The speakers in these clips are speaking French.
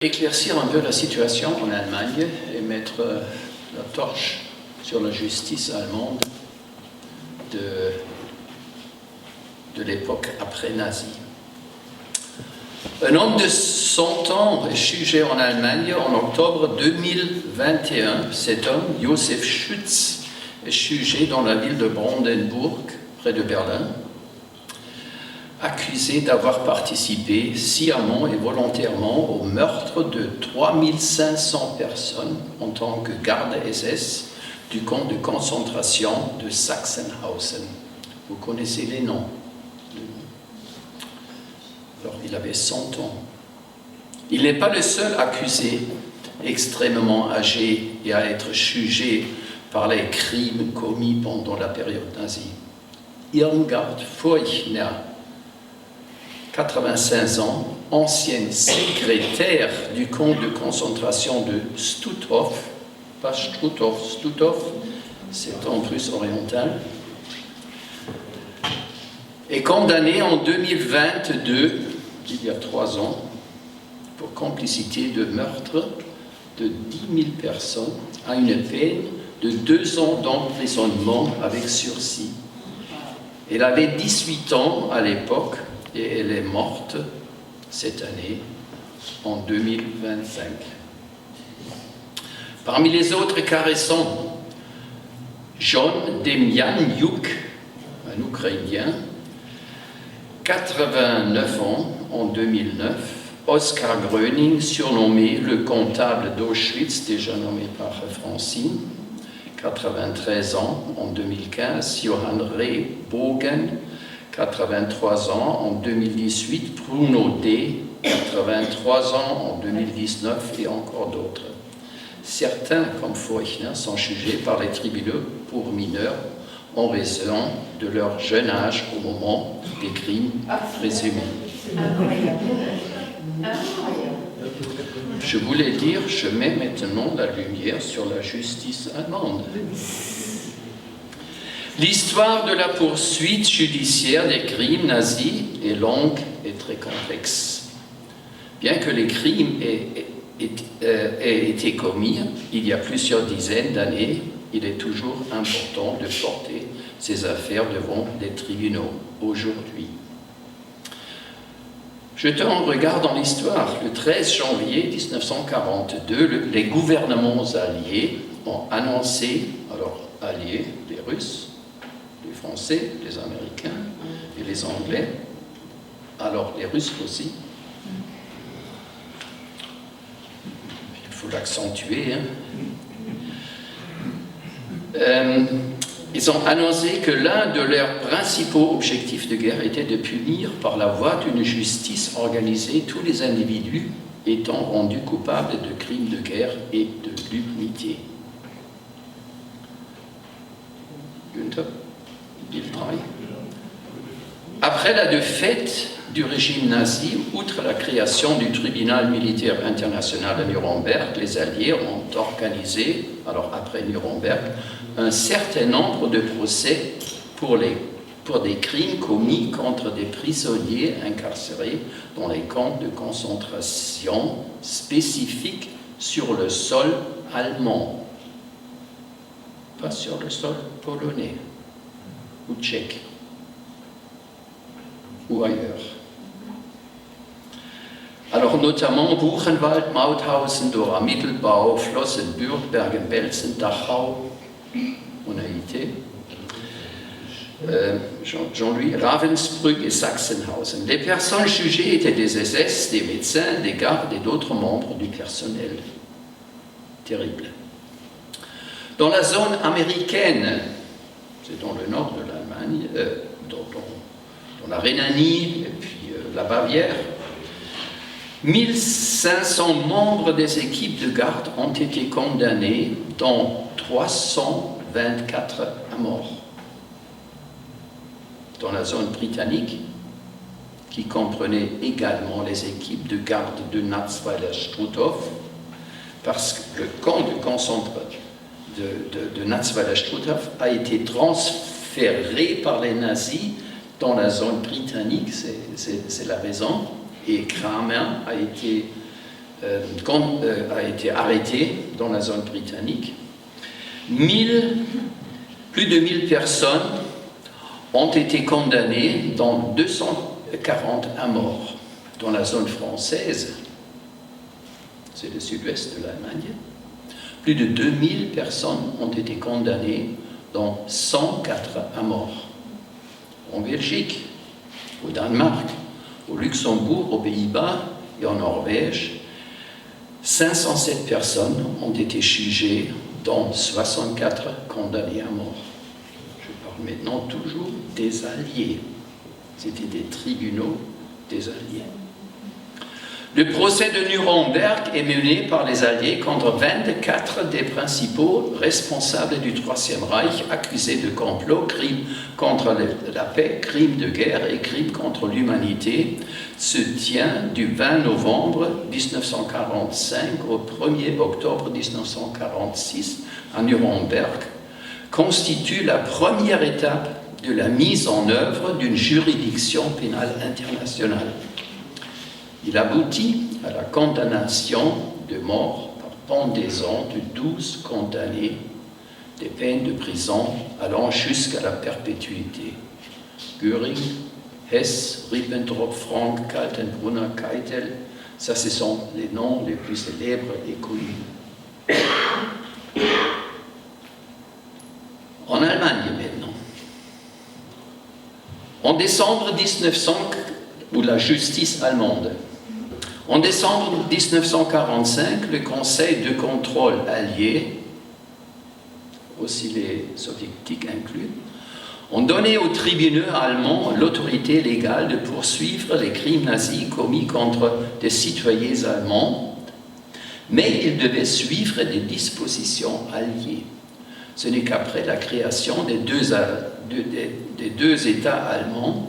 Éclaircir un peu la situation en Allemagne et mettre la torche sur la justice allemande de l'époque après-nazie. Un homme de 100 ans est jugé en Allemagne en octobre 2021. Cet homme, Josef Schütz, est jugé dans la ville de Brandenburg, près de Berlin, accusé d'avoir participé sciemment et volontairement au meurtre de 3500 personnes en tant que garde SS du camp de concentration de Sachsenhausen. Vous connaissez les noms. Alors, il avait 100 ans. Il n'est pas le seul accusé extrêmement âgé et à être jugé par les crimes commis pendant la période nazie. Irmgard Feuchner, 85 ans, ancienne secrétaire du camp de concentration de Stutthof, pas Struthof, Stutthof, c'est en Prusse orientale, est condamnée en 2022, il y a 3 ans, pour complicité de meurtre de 10 000 personnes à une peine de 2 ans d'emprisonnement avec sursis. Elle avait 18 ans à l'époque et elle est morte cette année, en 2025. Parmi les autres cas récents, John Demjanjuk, un Ukrainien, 89 ans en 2009, Oskar Gröning, surnommé le comptable d'Auschwitz, déjà nommé par Francine, 93 ans en 2015, Johann Rehbogen, 83 ans en 2018, Bruno D., 83 ans en 2019 et encore d'autres. Certains, comme Feuchner, sont jugés par les tribunaux pour mineurs en raison de leur jeune âge au moment des crimes présumés. Je voulais dire, je mets maintenant la lumière sur la justice allemande. L'histoire de la poursuite judiciaire des crimes nazis est longue et très complexe. Bien que les crimes aient été commis il y a plusieurs dizaines d'années, il est toujours important de porter ces affaires devant les tribunaux aujourd'hui. Jetons un regard dans l'histoire. Le 13 janvier 1942, les gouvernements alliés ont annoncé, alors alliés, les Russes, les Français, les Américains et les Anglais, alors les Russes aussi. Il faut l'accentuer. Ils ont annoncé que l'un de leurs principaux objectifs de guerre était de punir par la voie d'une justice organisée tous les individus étant rendus coupables de crimes de guerre et de l'impunité. Günther? Après la défaite du régime nazi, outre la création du tribunal militaire international à Nuremberg, les Alliés ont organisé, alors après Nuremberg, un certain nombre de procès pour des crimes commis contre des prisonniers incarcérés dans les camps de concentration spécifiques sur le sol allemand, pas sur le sol polonais ou tchèque ou ailleurs. Alors notamment Buchenwald, Mauthausen, Dora Mittelbau, Flossenbürg, Bergen-Belsen, Dachau, on a été, Jean-Louis, Ravensbrück et Sachsenhausen. Les personnes jugées étaient des SS, des médecins, des gardes et d'autres membres du personnel. Terrible. Dans la zone américaine, c'est dans le nord de l'Allemagne, dans la Rhénanie et puis la Bavière, 1500 membres des équipes de garde ont été condamnés, dont 324 à mort. Dans la zone britannique, qui comprenait également les équipes de garde de Natzweiler-Struthof, parce que le camp de concentration de Natzweiler-Struthof a été transféré par les nazis dans la zone britannique, c'est la raison, et Kramer a été a été arrêté dans la zone britannique. Plus de 1000 personnes ont été condamnées, dont 240 à mort. Dans la zone française, c'est le sud-ouest de l'Allemagne, plus de 2000 personnes ont été condamnées, dont 104 à mort. En Belgique, au Danemark, au Luxembourg, aux Pays-Bas et en Norvège, 507 personnes ont été jugées, dont 64 condamnées à mort. Je parle maintenant toujours des Alliés. C'était des tribunaux des Alliés. Le procès de Nuremberg est mené par les Alliés contre 24 des principaux responsables du Troisième Reich, accusés de complot, crimes contre la paix, crimes de guerre et crimes contre l'humanité, se tient du 20 novembre 1945 au 1er octobre 1946 à Nuremberg, constitue la première étape de la mise en œuvre d'une juridiction pénale internationale. Il aboutit à la condamnation de mort par pendaison de 12 condamnés, des peines de prison allant jusqu'à la perpétuité. Göring, Hess, Ribbentrop, Frank, Kaltenbrunner, Keitel, ça ce sont les noms les plus célèbres et connus. En Allemagne maintenant. En décembre 1900, ou la justice allemande. En décembre 1945, le Conseil de contrôle allié, aussi les soviétiques inclus, ont donné aux tribunaux allemands l'autorité légale de poursuivre les crimes nazis commis contre des citoyens allemands, mais ils devaient suivre des dispositions alliées. Ce n'est qu'après la création des deux États allemands,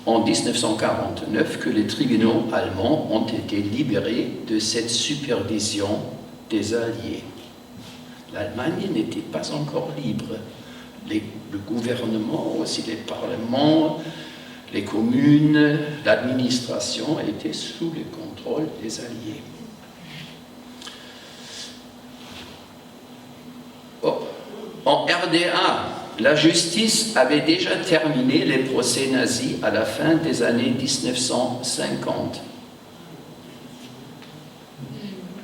en 1949, que les tribunaux allemands ont été libérés de cette supervision des Alliés. L'Allemagne n'était pas encore libre. Le gouvernement, aussi les parlements, les communes, l'administration étaient sous le contrôle des Alliés. En RDA, la justice avait déjà terminé les procès nazis à la fin des années 1950.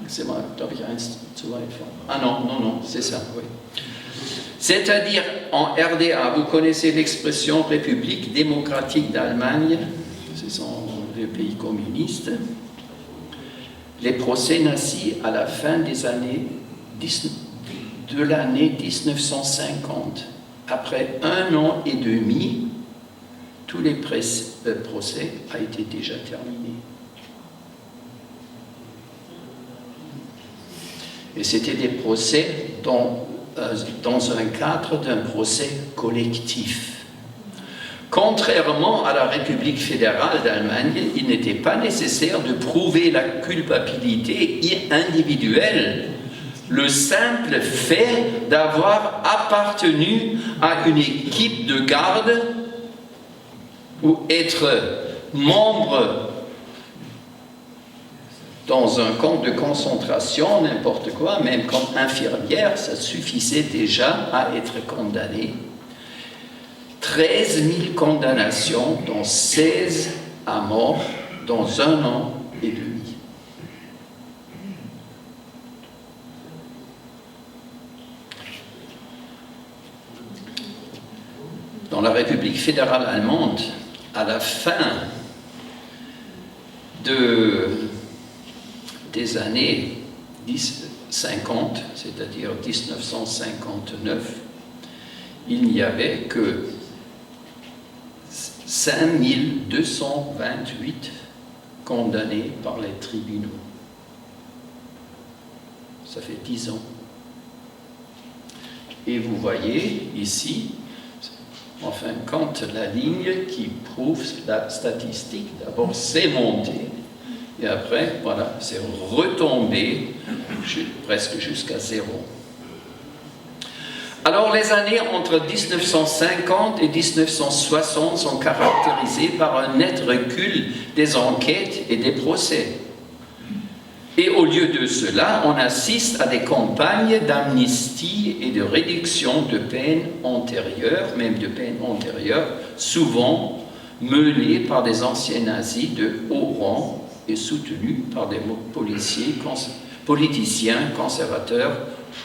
C'est moi, glaube ich, eins zu weit. Ah non, c'est ça, oui. C'est-à-dire, en RDA, vous connaissez l'expression République démocratique d'Allemagne, ce sont les pays communistes, les procès nazis à la fin des années de l'année 1950. Après 1 an et demi, tous les procès ont été déjà terminés. Et c'était des procès dans un cadre d'un procès collectif. Contrairement à la République fédérale d'Allemagne, il n'était pas nécessaire de prouver la culpabilité individuelle. Le simple fait d'avoir appartenu à une équipe de garde ou être membre dans un camp de concentration, n'importe quoi, même comme infirmière, ça suffisait déjà à être condamné. 13 000 condamnations, dont 16 à mort, dans 1 an et demi. Dans la République fédérale allemande, à la fin des années 50, c'est-à-dire 1959, il n'y avait que 5228 condamnés par les tribunaux. Ça fait 10 ans. Et vous voyez ici, enfin, quand la ligne qui prouve la statistique, d'abord c'est monté, et après, voilà, c'est retombé presque jusqu'à 0. Alors, les années entre 1950 et 1960 sont caractérisées par un net recul des enquêtes et des procès. Et au lieu de cela, on assiste à des campagnes d'amnistie et de réduction de peines antérieures, même de peines antérieures, souvent menées par des anciens nazis de haut rang et soutenus par des politiciens conservateurs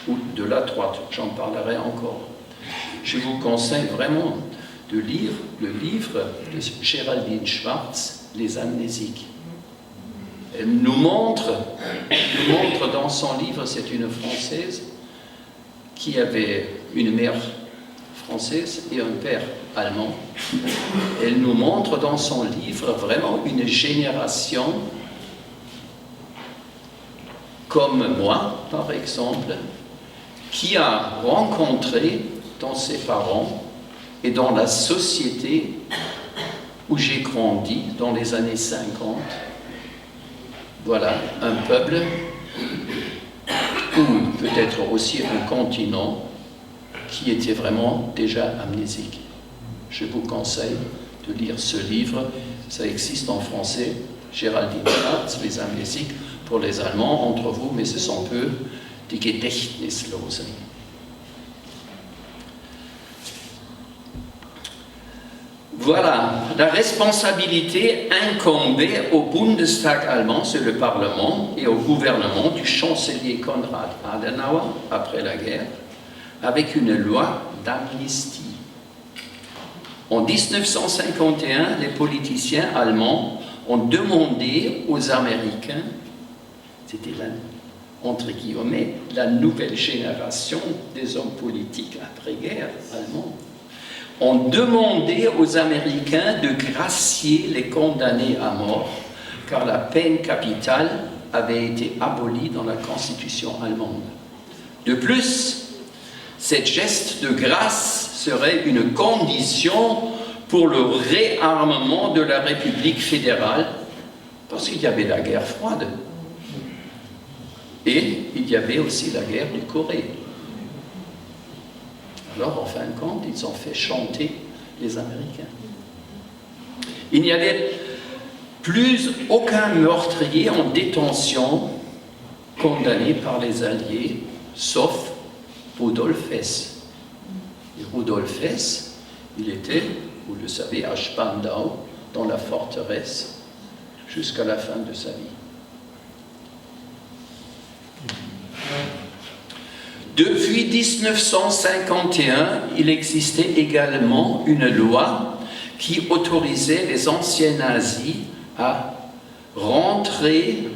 ou de la droite. J'en parlerai encore. Je vous conseille vraiment de lire le livre de Géraldine Schwartz, Les Amnésiques. Elle nous montre dans son livre, c'est une Française qui avait une mère française et un père allemand. Elle nous montre dans son livre vraiment une génération comme moi, par exemple, qui a rencontré dans ses parents et dans la société où j'ai grandi dans les années 50, voilà, un peuple ou peut-être aussi un continent qui était vraiment déjà amnésique. Je vous conseille de lire ce livre, ça existe en français, Géraldine Schwartz, Les Amnésiques, pour les Allemands entre vous, mais ce sont peu die Gedächtnislosen. Voilà, la responsabilité incombait au Bundestag allemand, c'est le Parlement, et au gouvernement du chancelier Konrad Adenauer après la guerre, avec une loi d'amnistie. En 1951, les politiciens allemands ont demandé aux Américains, c'était entre guillemets la nouvelle génération des hommes politiques après-guerre allemands, ont demandé aux Américains de gracier les condamnés à mort, car la peine capitale avait été abolie dans la Constitution allemande. De plus, cette geste de grâce serait une condition pour le réarmement de la République fédérale, parce qu'il y avait la guerre froide. Et il y avait aussi la guerre de Corée. Alors, en fin de compte, ils ont fait chanter les Américains. Il n'y avait plus aucun meurtrier en détention condamné par les Alliés, sauf Rudolf Hess. Et Rudolf Hess, il était, vous le savez, à Spandau, dans la forteresse, jusqu'à la fin de sa vie. Depuis 1951, il existait également une loi qui autorisait les anciens nazis à rentrer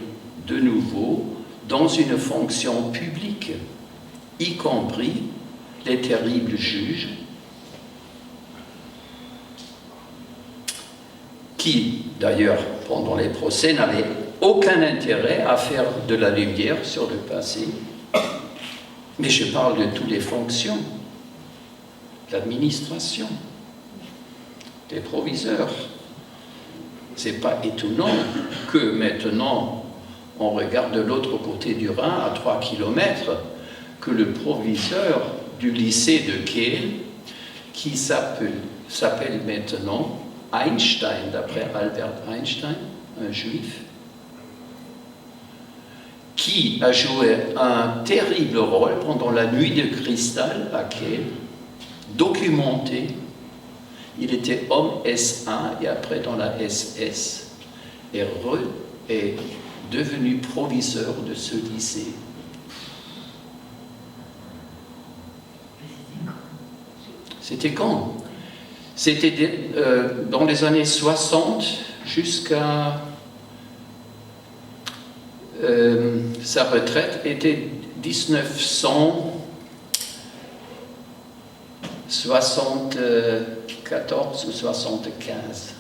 de nouveau dans une fonction publique, y compris les terribles juges qui, d'ailleurs, pendant les procès, n'avaient aucun intérêt à faire de la lumière sur le passé. Mais je parle de toutes les fonctions, l'administration, des proviseurs. Ce n'est pas étonnant que maintenant, on regarde de l'autre côté du Rhin, à 3 km, que le proviseur du lycée de Kehl, qui s'appelle maintenant Einstein, d'après Albert Einstein, un juif, qui a joué un terrible rôle pendant la nuit de cristal à Kehl, documenté. Il était homme SA et après dans la SS, et est devenu proviseur de ce lycée. C'était quand? C'était dans les années 60 jusqu'à... sa retraite était 1974 ou 75.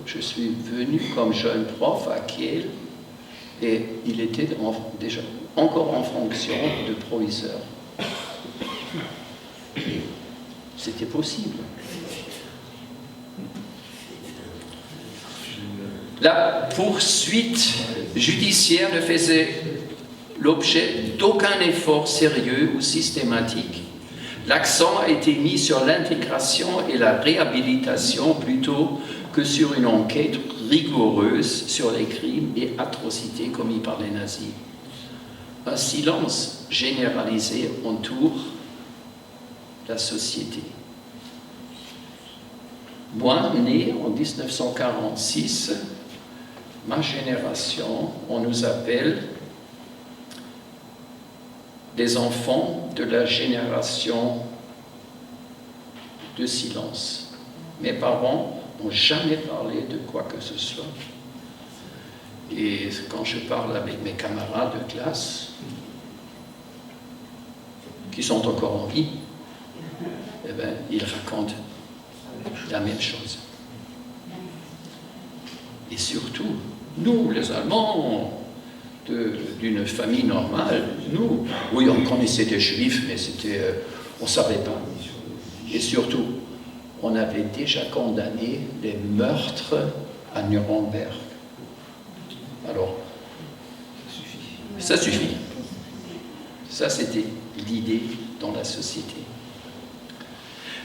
Je suis venu comme jeune prof à Kiel et il était déjà encore en fonction de proviseur. C'était possible. La poursuite judiciaire ne faisait l'objet d'aucun effort sérieux ou systématique. L'accent a été mis sur l'intégration et la réhabilitation plutôt que sur une enquête rigoureuse sur les crimes et atrocités commis par les nazis. Un silence généralisé entoure la société. Moi, né en 1946, ma génération, on nous appelle des enfants de la génération de silence. Mes parents n'ont jamais parlé de quoi que ce soit. Et quand je parle avec mes camarades de classe, qui sont encore en vie, eh bien, ils racontent la même chose. Et surtout, nous, les Allemands, d'une famille normale, nous, oui, on connaissait des Juifs, mais on ne savait pas. Et surtout, on avait déjà condamné les meurtres à Nuremberg. Alors, ça suffit. Ça, c'était l'idée dans la société.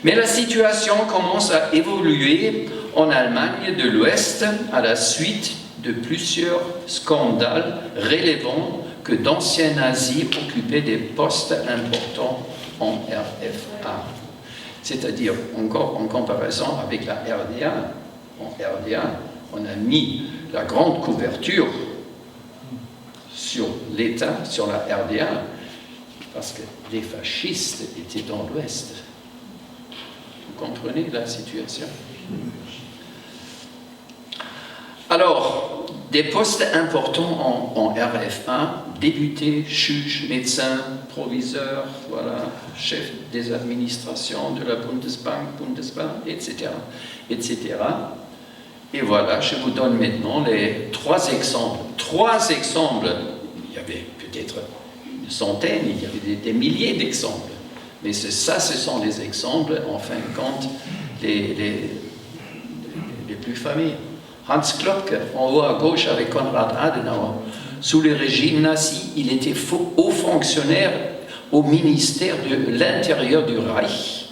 Mais la situation commence à évoluer en Allemagne de l'Ouest à la suite de plusieurs scandales révélant que d'anciens nazis occupaient des postes importants en RFA. C'est-à-dire, encore en comparaison avec la RDA, en RDA, on a mis la grande couverture sur l'État, sur la RDA, parce que les fascistes étaient dans l'Ouest. Vous comprenez la situation? Alors, des postes importants en RFA, députés, juges, médecins, proviseurs, voilà, chefs des administrations de la Bundesbank, etc., etc. Et voilà, je vous donne maintenant les trois exemples. Trois exemples, il y avait peut-être une centaine, il y avait des milliers d'exemples. Mais ce sont les exemples, en fin de compte, les plus fameux. Hans Klopke, en haut à gauche avec Konrad Adenauer. Sous le régime nazi, il était haut fonctionnaire au ministère de l'Intérieur du Reich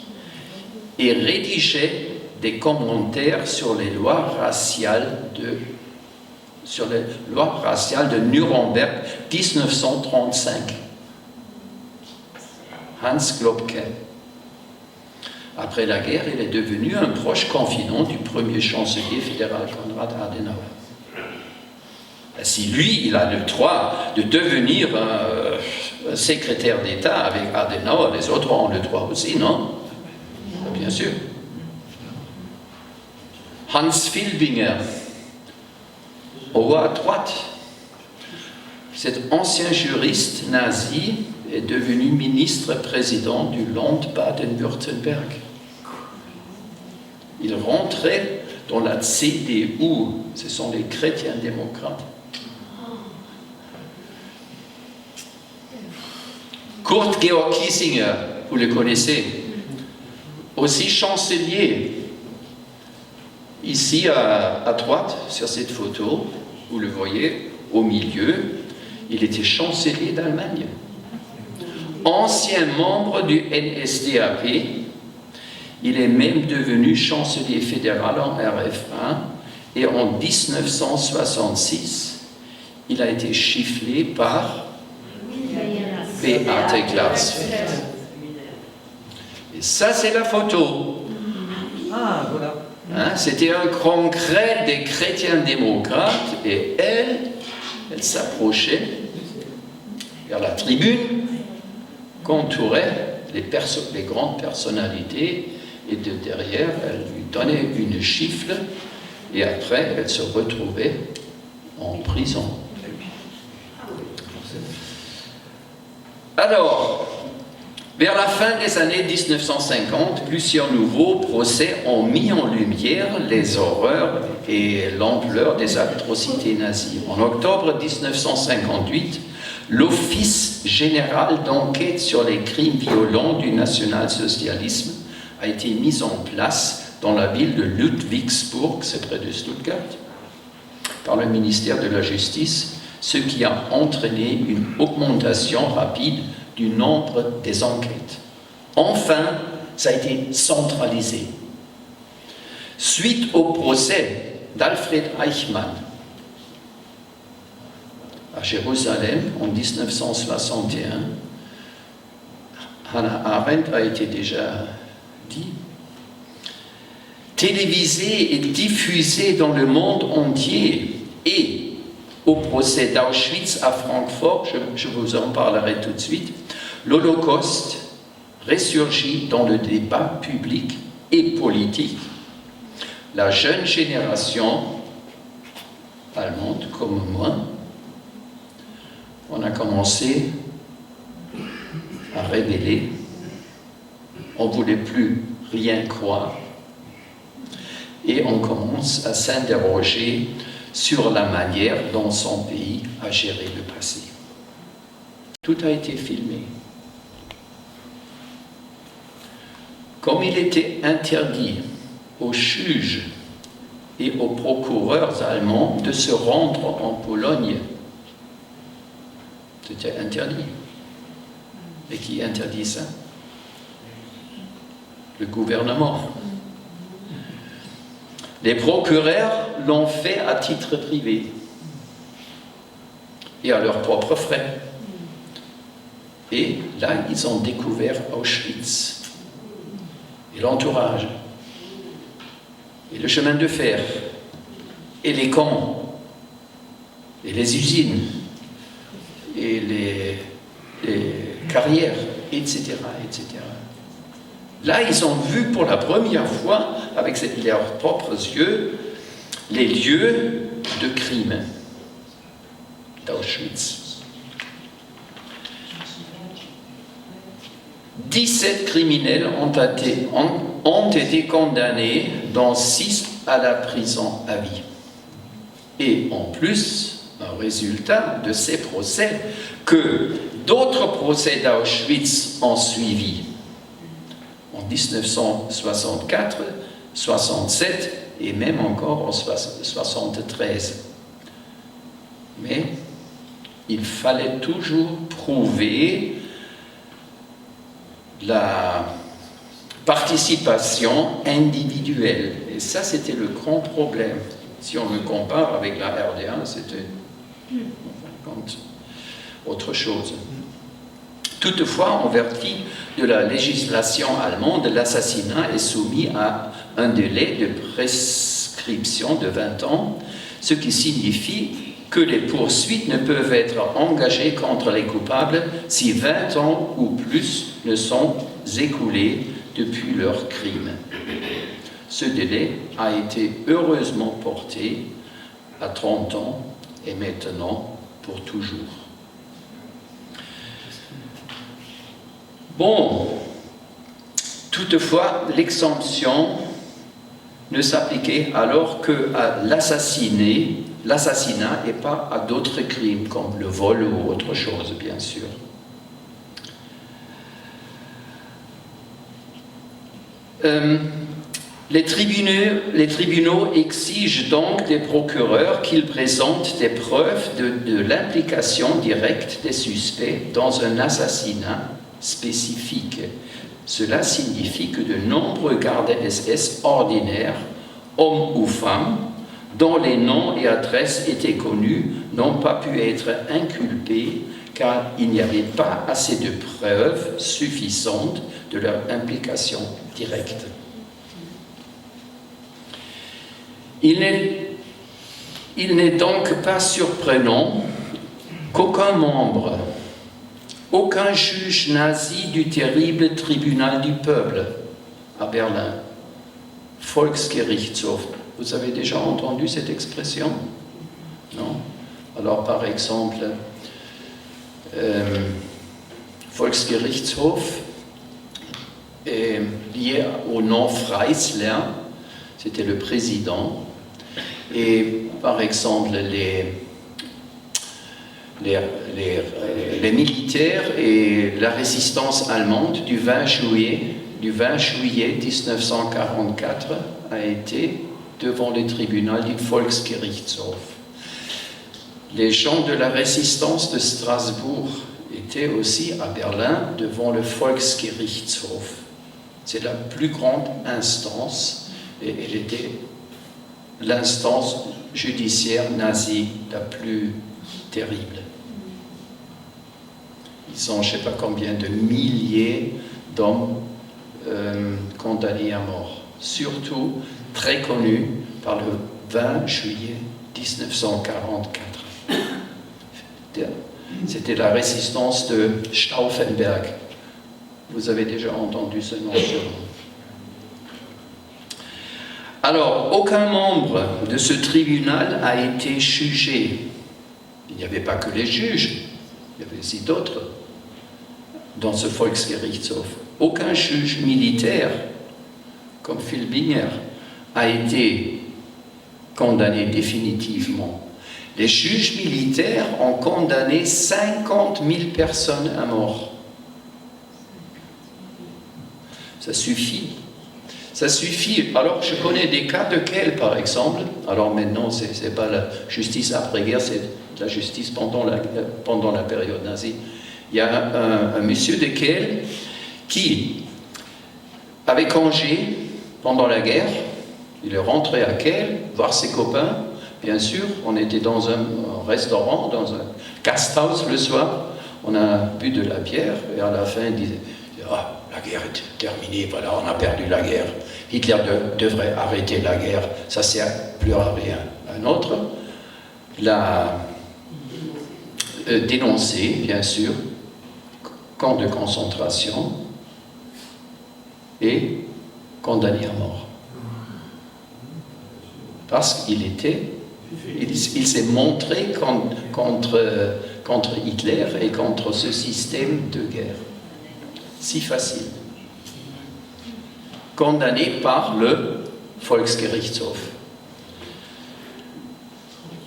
et rédigeait des commentaires sur les lois raciales de Nuremberg 1935. Hans Klopke. Après la guerre, il est devenu un proche confident du premier chancelier fédéral Konrad Adenauer. Si lui, il a le droit de devenir secrétaire d'État avec Adenauer, les autres ont le droit aussi, non? Bien sûr. Hans Filbinger, au haut à droite, cet ancien juriste nazi est devenu ministre-président du Land Baden-Württemberg. Il rentrait dans la CDU, ce sont les chrétiens démocrates. Kurt Georg Kiesinger, vous le connaissez, aussi chancelier. Ici à droite, sur cette photo, vous le voyez, au milieu, il était chancelier d'Allemagne. Ancien membre du NSDAP, il est même devenu chancelier fédéral en RF1 et en 1966, il a été chiffré par Beate Glasfeld. Et ça, c'est la photo. Ah, voilà. Hein, c'était un congrès des chrétiens démocrates et elle s'approchait vers la tribune, qu'entouraient les grandes personnalités et de derrière, elle lui donnait une gifle et après, elle se retrouvait en prison. Alors, vers la fin des années 1950, plusieurs nouveaux procès ont mis en lumière les horreurs et l'ampleur des atrocités nazies. En octobre 1958, l'Office général d'enquête sur les crimes violents du national-socialisme a été mis en place dans la ville de Ludwigsburg, c'est près de Stuttgart, par le ministère de la Justice, ce qui a entraîné une augmentation rapide du nombre des enquêtes. Enfin, ça a été centralisé. Suite au procès d'Alfred Eichmann à Jérusalem en 1961, Hannah Arendt a été déjà dit, télévisé et diffusé dans le monde entier et au procès d'Auschwitz à Francfort, je vous en parlerai tout de suite, l'Holocauste ressurgit dans le débat public et politique. La jeune génération allemande, comme moi, on a commencé à révéler, on ne voulait plus rien croire, et on commence à s'interroger sur la manière dont son pays a géré le passé. Tout a été filmé. Comme il était interdit aux juges et aux procureurs allemands de se rendre en Pologne, c'était interdit. Et qui interdit ça? Le gouvernement. Les procureurs l'ont fait à titre privé et à leurs propres frais. Et là, ils ont découvert Auschwitz et l'entourage, et le chemin de fer, et les camps, et les usines, et les carrières, etc., etc. Là, ils ont vu pour la première fois, avec leurs propres yeux, les lieux de crime d'Auschwitz. 17 criminels ont été condamnés, dont 6 à la prison à vie. Et en plus, un résultat de ces procès, que d'autres procès d'Auschwitz ont suivi. En 1964, 67 et même encore en 73. Mais il fallait toujours prouver la participation individuelle. Et ça, c'était le grand problème. Si on le compare avec la RDA, c'était autre chose. Toutefois, en vertu de la législation allemande, l'assassinat est soumis à un délai de prescription de 20 ans, ce qui signifie que les poursuites ne peuvent être engagées contre les coupables si 20 ans ou plus ne sont écoulés depuis leur crime. Ce délai a été heureusement porté à 30 ans et maintenant pour toujours. Bon, toutefois, l'exemption ne s'appliquait alors qu'à l'assassinat et pas à d'autres crimes comme le vol ou autre chose, bien sûr. Les tribunaux exigent donc des procureurs qu'ils présentent des preuves de l'implication directe des suspects dans un assassinat spécifique. Cela signifie que de nombreux gardes SS ordinaires, hommes ou femmes, dont les noms et adresses étaient connus, n'ont pas pu être inculpés car il n'y avait pas assez de preuves suffisantes de leur implication directe. Il n'est donc pas surprenant qu'aucun membre, aucun juge nazi du terrible tribunal du peuple à Berlin, Volksgerichtshof, vous avez déjà entendu cette expression? Non? Alors par exemple, Volksgerichtshof est lié au nom Freisler, c'était le président, et par exemple les militaires et la résistance allemande du 20 juillet 1944 a été devant les tribunaux du Volksgerichtshof. Les gens de la résistance de Strasbourg étaient aussi à Berlin devant le Volksgerichtshof. C'est la plus grande instance et elle était l'instance judiciaire nazie la plus terrible. Ils ont je ne sais pas combien de milliers d'hommes condamnés à mort, surtout très connus par le 20 juillet 1944. C'était la résistance de Stauffenberg. Vous avez déjà entendu ce nom sûrement. Alors, aucun membre de ce tribunal a été jugé. Il n'y avait pas que les juges, il y avait aussi d'autres dans ce Volksgerichtshof. Aucun juge militaire, comme Filbinger, a été condamné définitivement. Les juges militaires ont condamné 50 000 personnes à mort. Ça suffit. Ça suffit. Alors, je connais des cas de quel, par exemple. Alors maintenant, ce n'est pas la justice après-guerre, c'est la justice pendant la période nazie. Il y a un monsieur de quel qui avait congé pendant la guerre. Il est rentré à Kehl, voir ses copains. Bien sûr, on était dans un restaurant, dans un Gasthaus le soir. On a bu de la bière et à la fin, il disait « Ah, la guerre est terminée, voilà, on a perdu la guerre. Hitler devrait arrêter la guerre, ça ne sert plus à rien. » Un autre l'a dénoncé, bien sûr, camp de concentration et condamné à mort. Parce qu'il s'est montré contre Hitler et contre ce système de guerre. Si facile. Condamné par le Volksgerichtshof.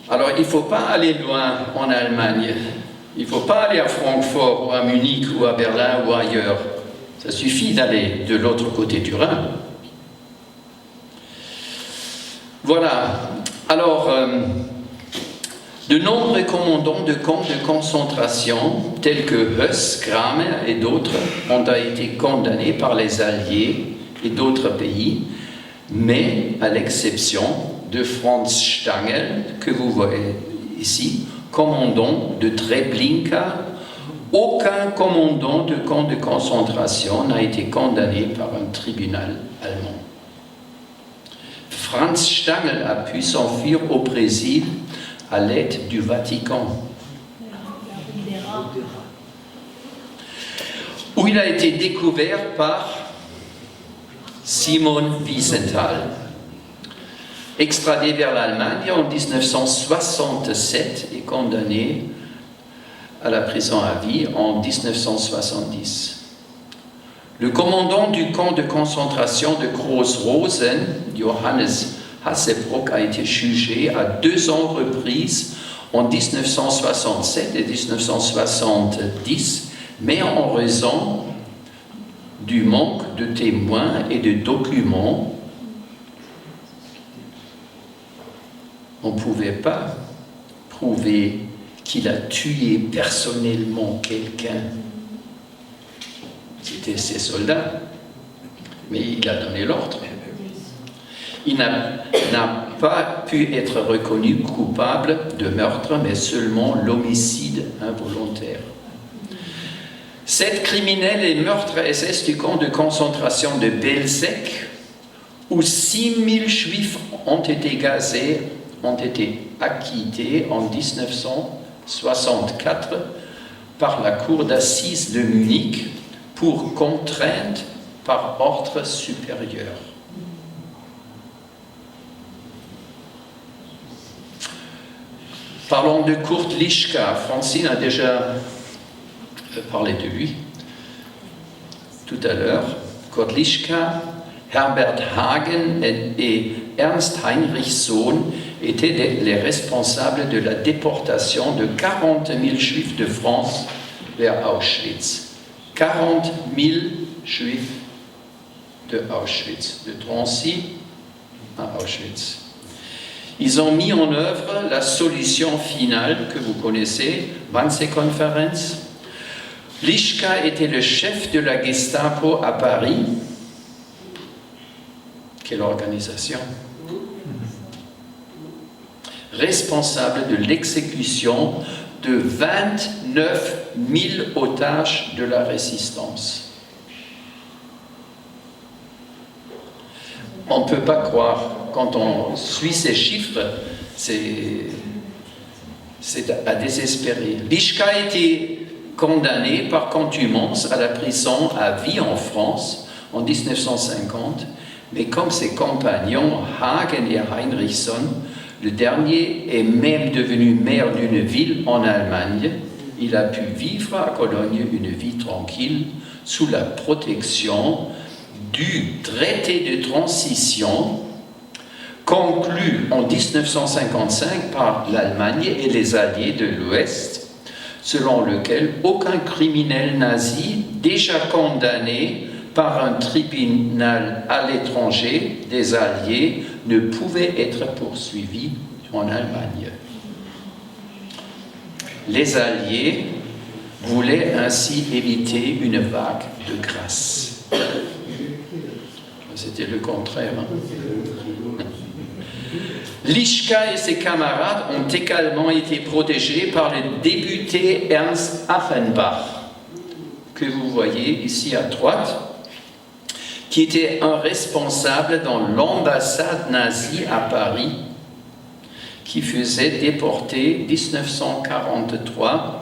Alors, il ne faut pas aller loin en Allemagne. Il ne faut pas aller à Francfort ou à Munich ou à Berlin ou ailleurs. Ça suffit d'aller de l'autre côté du Rhin. Voilà. Alors, de nombreux commandants de camps de concentration, tels que Höss, Kramer et d'autres, ont été condamnés par les Alliés et d'autres pays, mais à l'exception de Franz Stangl, que vous voyez ici, commandant de Treblinka. Aucun commandant de camp de concentration n'a été condamné par un tribunal allemand. Franz Stangl a pu s'enfuir au Brésil à l'aide du Vatican, où il a été découvert par Simon Wiesenthal. Extradé vers l'Allemagne en 1967 et condamné à la prison à vie en 1970. Le commandant du camp de concentration de Groß-Rosen, Johannes Hassebrock, a été jugé à 2 reprises en 1967 et 1970, mais en raison du manque de témoins et de documents, on ne pouvait pas prouver qu'il a tué personnellement quelqu'un. C'était ses soldats, mais il a donné l'ordre. Il n'a pas pu être reconnu coupable de meurtre, mais seulement l'homicide involontaire. 7 criminels et meurtres SS du camp de concentration de Belzec, où 6000 juifs ont été gazés, ont été acquittés en 1964 par la cour d'assises de Munich pour contrainte par ordre supérieur. Parlons de Kurt Lischka. Francine a déjà parlé de lui tout à l'heure. Kurt Lischka, Herbert Hagen et Ernst Heinrich Sohn étaient les responsables de la déportation de 40 000 juifs de France vers Auschwitz. 40 000 juifs de Auschwitz, de Drancy à Auschwitz. Ils ont mis en œuvre la solution finale que vous connaissez, Wannsee-Konferenz. Lischka était le chef de la Gestapo à Paris. Quelle organisation! responsable de l'exécution de 29 000 otages de la résistance. On ne peut pas croire, quand on suit ces chiffres, c'est à désespérer. Lischka a été condamné par contumace à la prison à vie en France en 1950, mais comme ses compagnons Hagen et Heinrichson, le dernier est même devenu maire d'une ville en Allemagne, il a pu vivre à Cologne une vie tranquille sous la protection du traité de transition conclu en 1955 par l'Allemagne et les alliés de l'Ouest, selon lequel aucun criminel nazi déjà condamné par un tribunal à l'étranger des Alliés ne pouvait être poursuivi en Allemagne. Les Alliés voulaient ainsi éviter une vague de grâce. C'était le contraire. Lischka et ses camarades ont également été protégés par le député Ernst Achenbach, que vous voyez ici à droite, qui était un responsable dans l'ambassade nazie à Paris, qui faisait déporter 1943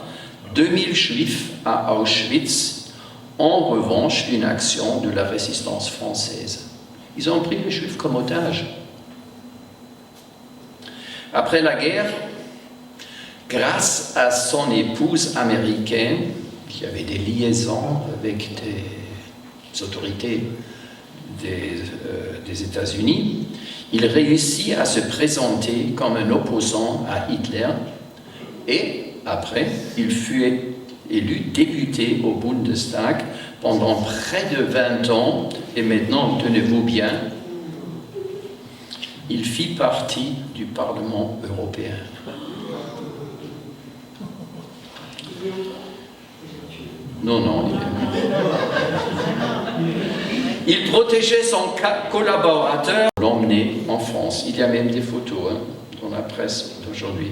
2000 juifs à Auschwitz en revanche d'une action de la résistance française. Ils ont pris les juifs comme otages. Après la guerre, grâce à son épouse américaine, qui avait des liaisons avec des autorités des États-Unis, il réussit à se présenter comme un opposant à Hitler et après, il fut élu député au Bundestag pendant près de 20 ans et maintenant, tenez-vous bien, il fit partie du Parlement européen. Non, il protégeait son collaborateur, l'emmener en France. Il y a même des photos dans la presse d'aujourd'hui.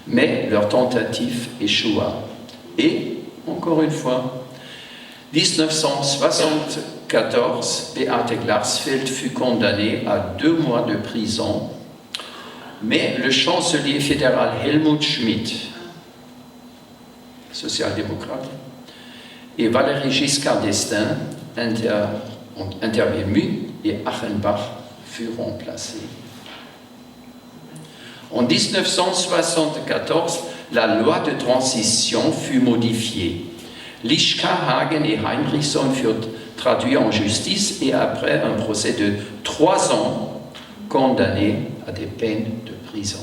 Mais leur tentative échoua. Et, encore une fois, 1974, Beate Glasfeld fut condamnée à 2 mois de prison, mais le chancelier fédéral Helmut Schmidt, social-démocrate, et Valéry Giscard d'Estaing intervenus et Achenbach fut remplacé. En 1974, la loi de transition fut modifiée. Lischka, Hagen et Heinrichson furent traduits en justice et après un procès de 3 ans, condamnés à des peines de prison.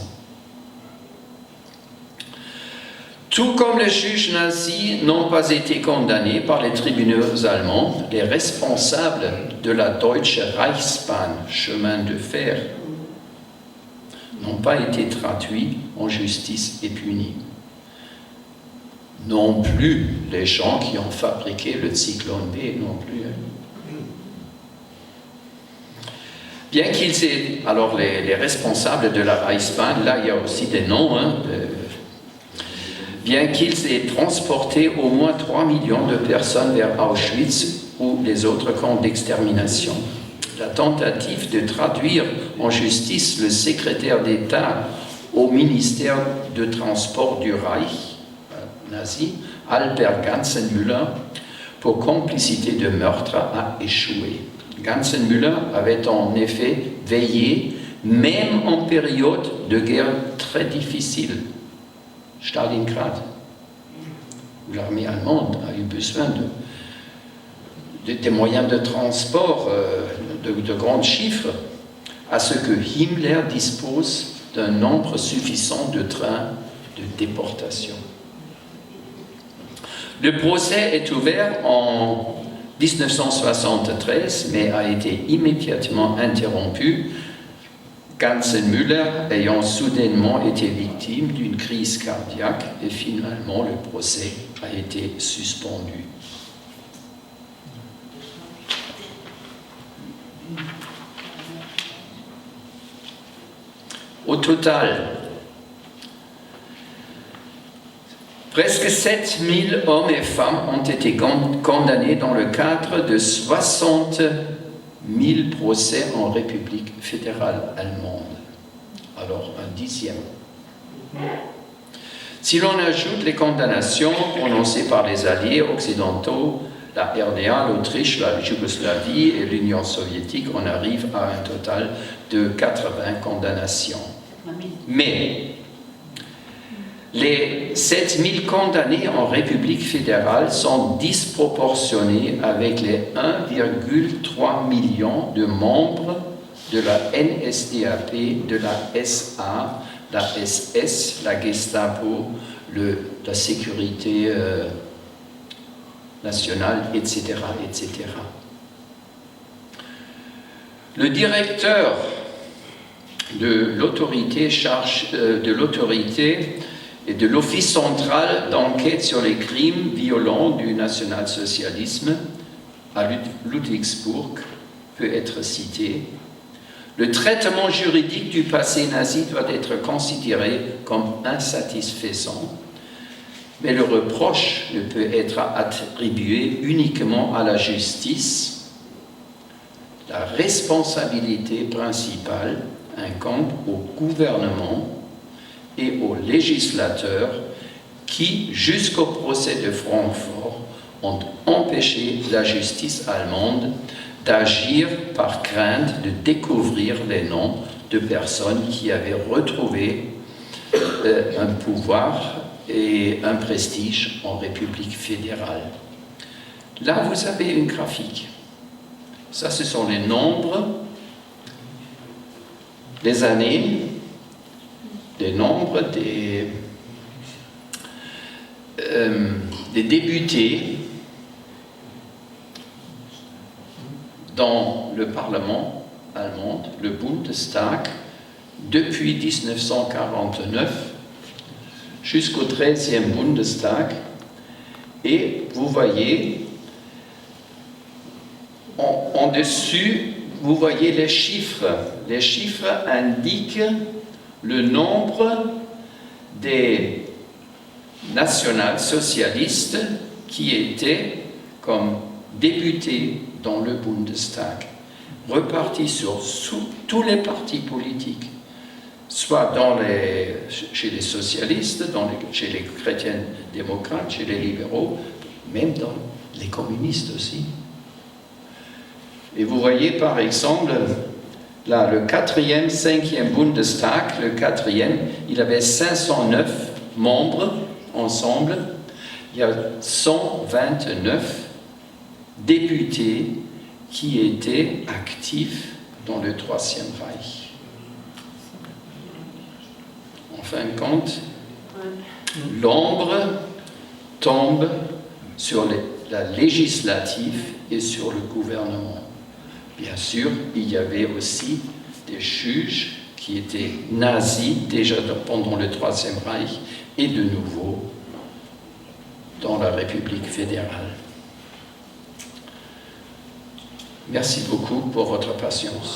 Tout comme les juges nazis n'ont pas été condamnés par les tribunaux allemands, les responsables de la Deutsche Reichsbahn, chemin de fer, n'ont pas été traduits en justice et punis. Non plus les gens qui ont fabriqué le cyclone B, non plus. Bien qu'ils aient, alors les responsables de la Reichsbahn, là il y a aussi des noms, bien qu'ils aient transporté au moins 3 millions de personnes vers Auschwitz ou les autres camps d'extermination. La tentative de traduire en justice le secrétaire d'État au ministère de Transport du Reich nazi, Albert Ganzenmüller, pour complicité de meurtre a échoué. Ganzenmüller avait en effet veillé, même en période de guerre très difficile, Stalingrad, où l'armée allemande a eu besoin des moyens de transport de grands chiffres, à ce que Himmler dispose d'un nombre suffisant de trains de déportation. Le procès est ouvert en 1973, mais a été immédiatement interrompu, Ganzenmüller ayant soudainement été victime d'une crise cardiaque et finalement le procès a été suspendu. Au total, Presque 7000 hommes et femmes ont été condamnés dans le cadre de 60 000 procès en République fédérale allemande. Alors, un dixième. Si l'on ajoute les condamnations prononcées par les alliés occidentaux, la RDA, l'Autriche, la Yougoslavie et l'Union soviétique, on arrive à un total de 80 condamnations. Mais les 7000 condamnés en République fédérale sont disproportionnés avec les 1,3 million de membres de la NSDAP, de la SA, la SS, la Gestapo, la sécurité nationale, etc., etc. Le directeur de l'autorité et de l'Office central d'enquête sur les crimes violents du national-socialisme à Ludwigsburg peut être cité. Le traitement juridique du passé nazi doit être considéré comme insatisfaisant, mais le reproche ne peut être attribué uniquement à la justice. La responsabilité principale incombe au gouvernement et aux législateurs qui, jusqu'au procès de Francfort, ont empêché la justice allemande d'agir par crainte de découvrir les noms de personnes qui avaient retrouvé un pouvoir et un prestige en République fédérale. Là, vous avez une graphique. Ça, ce sont les nombres, les années, les nombres des députés dans le Parlement allemand, le Bundestag, depuis 1949 jusqu'au 13e Bundestag. Et vous voyez, en dessus, vous voyez les chiffres. Les chiffres indiquent le nombre des national-socialistes qui étaient comme députés dans le Bundestag, repartis sur tous les partis politiques, soit chez les socialistes, chez les chrétiens démocrates, chez les libéraux, même dans les communistes aussi. Et vous voyez par exemple, là, le 4e, 5e Bundestag, le 4e, il avait 509 membres ensemble, il y a 129 députés qui étaient actifs dans le Troisième Reich. En fin de compte, l'ombre tombe sur la législative et sur le gouvernement. Bien sûr, il y avait aussi des juges qui étaient nazis déjà pendant le Troisième Reich et de nouveau dans la République fédérale. Merci beaucoup pour votre patience.